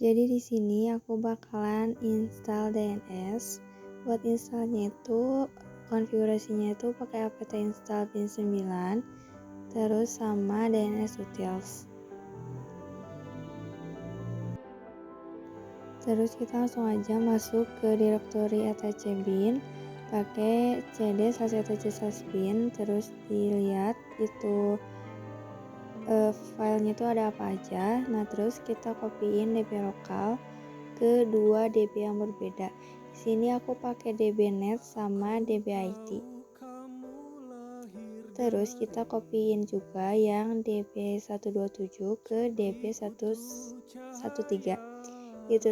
Jadi di sini aku bakalan install DNS. Buat installnya itu konfigurasinya itu pakai apt install bin 9 terus sama DNS utils. Terus kita langsung aja masuk ke directory etc bin pakai cd/etc/bin, terus dilihat itu filenya itu ada apa aja. Nah terus kita kopiin db lokal ke dua db yang berbeda. Di sini aku pakai dbnet sama dbit. Terus kita kopiin juga yang db127 ke db113. Itu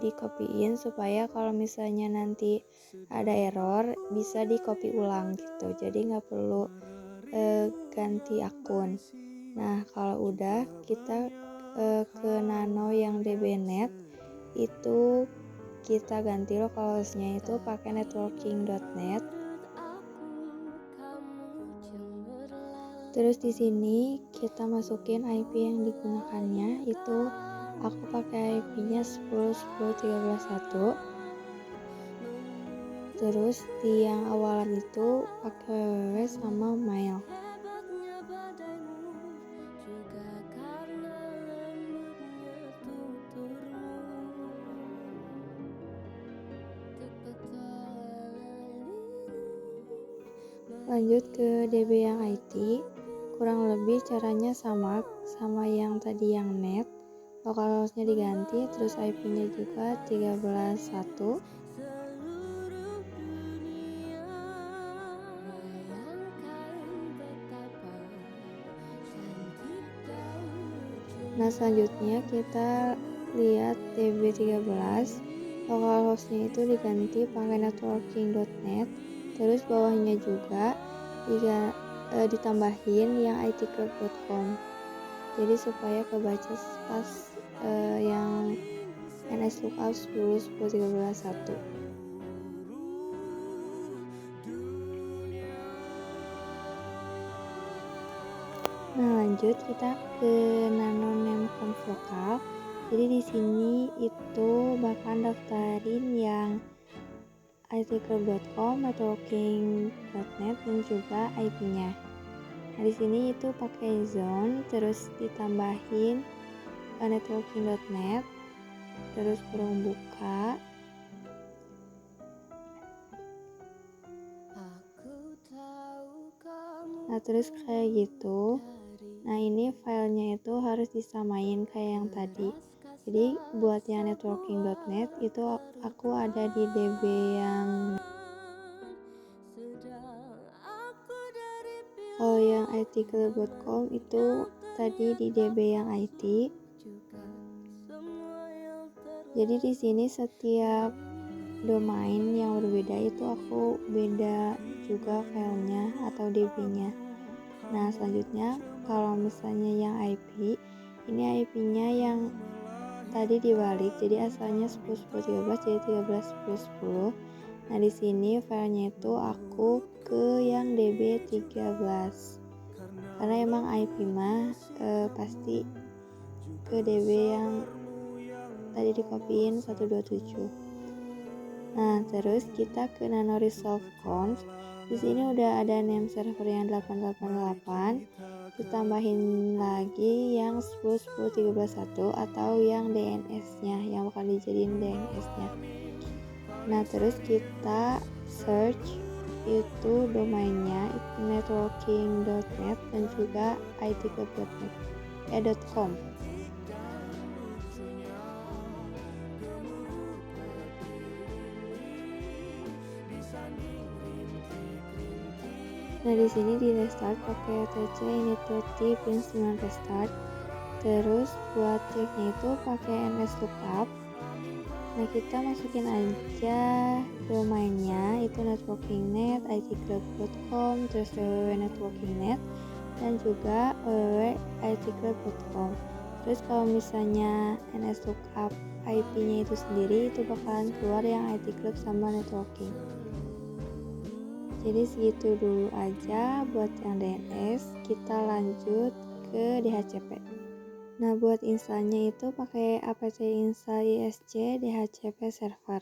dikopiin supaya kalau misalnya nanti ada error bisa di copy ulang gitu. Jadi nggak perlu ganti akun. Nah kalau udah kita ke nano yang dbnet itu kita ganti localhost-nya itu pakai networking.net. Terus di sini kita masukin IP yang digunakannya, itu aku pakai IP-nya 10.10.13.1. Terus di yang awalan itu pakai www sama mail. Lanjut ke db yang IT, kurang lebih caranya sama yang tadi yang net. Localhost-nya diganti, terus IP-nya juga 13.1. Nah selanjutnya kita lihat db13, localhost-nya itu diganti pakai networking.net. Terus bawahnya juga ditambahin yang itclub.com. Jadi supaya kebaca pas yang nslookup 10.10.13.1. Nah lanjut kita ke nano name conf lokal. Jadi di sini itu bakal daftarin yang itclub.com, networking.net dan juga IP-nya. Nah di sini itu pakai zone, terus ditambahin networking.net, terus kurung buka. Nah terus kayak gitu. Nah ini filenya itu harus disamain kayak yang tadi. Jadi buat yang networking.net itu aku ada di db yang, kalau yang itclub.com itu tadi di db yang IT. Jadi di sini setiap domain yang berbeda itu aku beda juga filenya atau db-nya. Nah selanjutnya kalau misalnya yang IP, ini IP-nya yang tadi dibalik, jadi asalnya 10.10.13 jadi 13.10.10. Nah di sini filenya itu aku ke yang db13 karena emang IP mah pasti ke db yang tadi dikopiin 127. Nah terus kita ke nano resolve conf. Di sini udah ada name server yang 888, ditambahin lagi yang 10.10.13.1 atau yang DNS-nya yang bakal dijadiin DNS-nya. Nah terus kita search itu domainnya itu networking.net dan juga itclub.net .com. Nah di sini di restart pakai tc init.t bin 9 restart. Terus buat ceknya itu pakai nslookup. Nah kita masukin aja domainnya itu networking.net, itclub.com, terus www.networking.net dan juga www.itclub.com. Terus kalau misalnya nslookup IP-nya itu sendiri itu bakalan keluar yang itclub sama networking. Jadi segitu dulu aja buat yang DNS. Kita lanjut ke DHCP. Nah, buat installnya itu pakai apt install ISC DHCP server.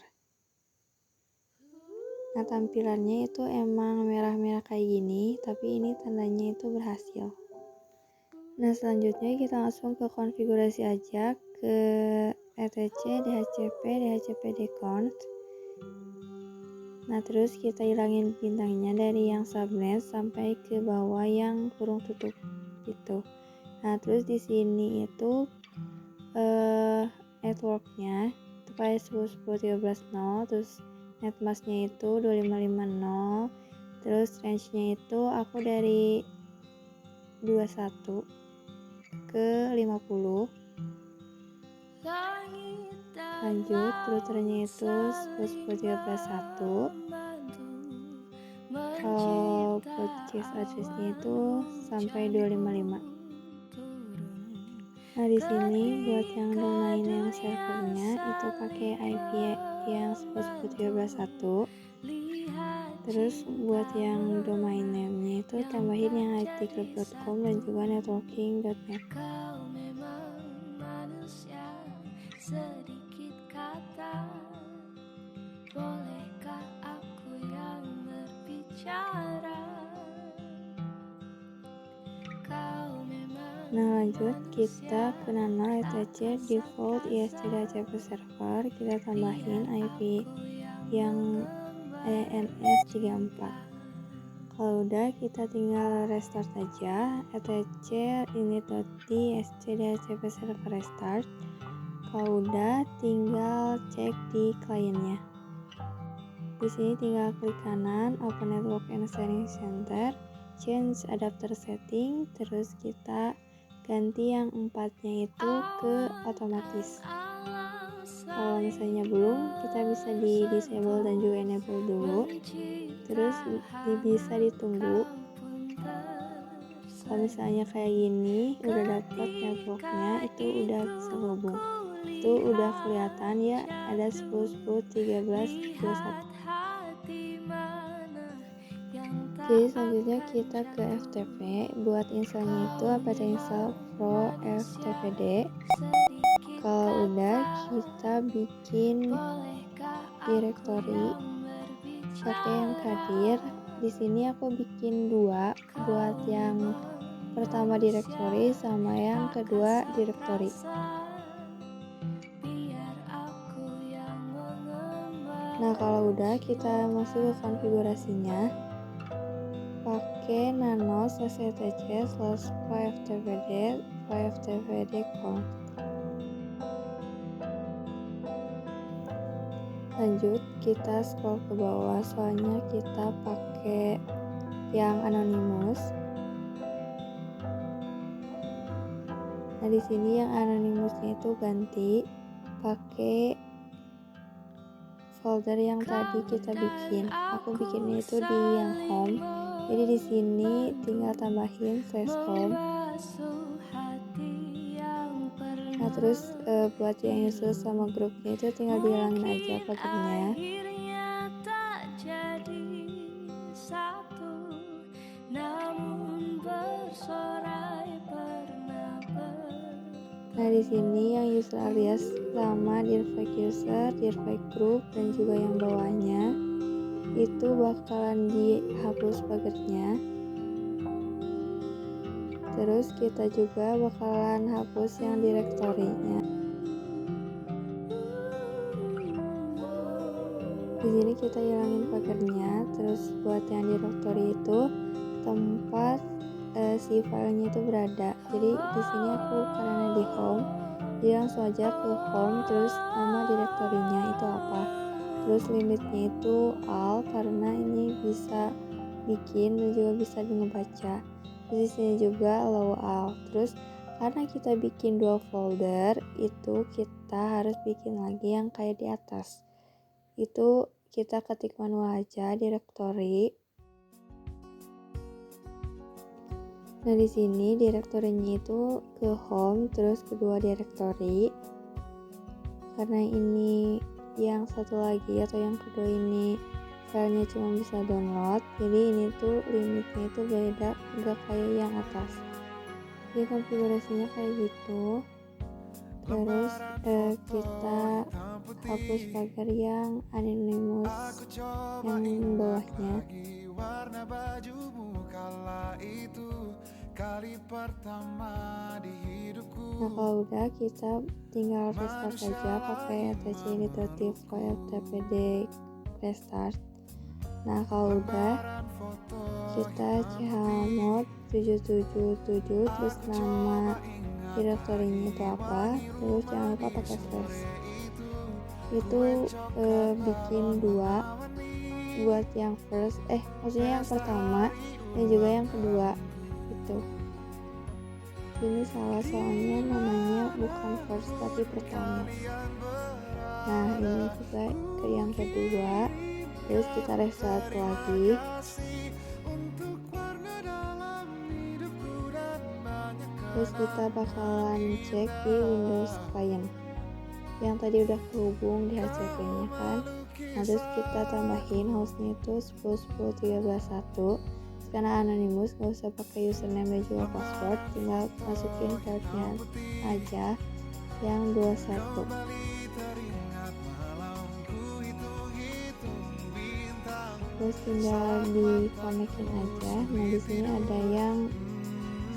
Nah, tampilannya itu emang merah-merah kayak gini, tapi ini tandanya itu berhasil. Nah, selanjutnya kita langsung ke konfigurasi aja, ke etc dhcp dhcp-deconf. Nah, terus kita hilangin bintangnya dari yang subnet sampai ke bawah yang kurung tutup gitu. Nah, terus di sini itu networknya itu kayak 10.10.13.0, terus netmasknya itu 2550, terus range-nya itu aku dari 21 ke 50. Lanjut, routernya itu 10.10.13.1. Kalau broadcast address-nya itu sampai 255. Nah, di sini buat yang domain name servernya itu pakai IP yang 10.10.13.1. Terus buat yang domain name-nya itu tambahin yang itclub.com dan juga networking.net. Sedikit kata, bolehkah aku yang berbicara? Nah, lanjut kita ke nano etc default ISC-DHCP server, kita tambahin IP yang ENS34. Kalau udah, kita tinggal restart aja etc init.d isc-dhcp server restart. Kalau udah, tinggal cek di kliennya. Di sini tinggal klik kanan, open network and sharing center, change adapter setting, terus kita ganti yang 4-nya itu ke otomatis. Kalau misalnya belum, kita bisa di disable dan juga enable dulu, terus bisa ditunggu. Kalau misalnya kayak gini udah dapat networknya, itu udah bisa hubung, itu udah kelihatan ya ada 10.10.13.21. Jadi selanjutnya kita ke FTP. Buat installnya itu apt install pro ftpd. Kalau udah, kita bikin directory pakai mkdir. Di sini aku bikin 2, buat yang pertama directory sama yang kedua directory. Nah, kalau udah, kita masuk ke konfigurasinya, pakai nano /ftpd/ftpd-conf. Lanjut, kita scroll ke bawah, soalnya kita pakai yang anonymous. Nah, di sini yang anonymousnya itu ganti pakai folder yang tadi kita bikin. Aku bikinnya itu di yang home. Jadi di sini tinggal tambahin /home. Nah, terus buat yang user sama grupnya itu tinggal dihilangin aja foldernya. Nah, di sini yang user alias sama dirfake user, dirfake group, dan juga yang bawahnya itu bakalan dihapus pagernya. Terus kita juga bakalan hapus yang direktorinya. Di sini kita hilangin pagernya. Terus buat yang direktori itu tempat si filenya itu berada. Jadi di sini aku karena di home, jadi langsung aja ke home, terus nama direktorinya itu apa. Terus limitnya itu all karena ini bisa bikin dan juga bisa ngebaca. Terus di sini juga allow all. Terus karena kita bikin 2 folder, itu kita harus bikin lagi yang kayak di atas. Itu kita ketik manual aja directory. Nah, di sini direktorinya itu ke home, terus kedua directory. Karena ini yang satu lagi atau yang kedua ini filenya cuma bisa download, jadi ini tuh limitnya itu beda, nggak kayak yang atas. Jadi konfigurasinya kayak gitu. Terus kita hapus pagar yang anonymous yang bawahnya. Nah kalau udah, kita tinggal restart aja pakai etc initiative file tpd restart. Nah kalau udah, kita chmod 777 terus nama direktorinya itu apa, terus jangan lupa pakai slash. Itu bikin dua buat yang first, maksudnya yang pertama dan juga yang kedua itu. Ini salah soalnya namanya bukan first tapi pertama. Nah ini juga ke yang kedua, terus kita restart lagi. Terus kita bakalan cek di Windows Client yang tadi udah kehubung di HCP nya kan. Nah terus kita tambahin hostnya itu 10.10.13.1. Karena anonymous, gak usah pakai username dan juga password, tinggal masukin card-nya aja yang 21. Terus tinggal dikonekin aja. Nah di sini ada yang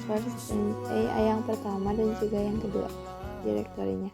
first dan yang pertama dan juga yang kedua direktorinya.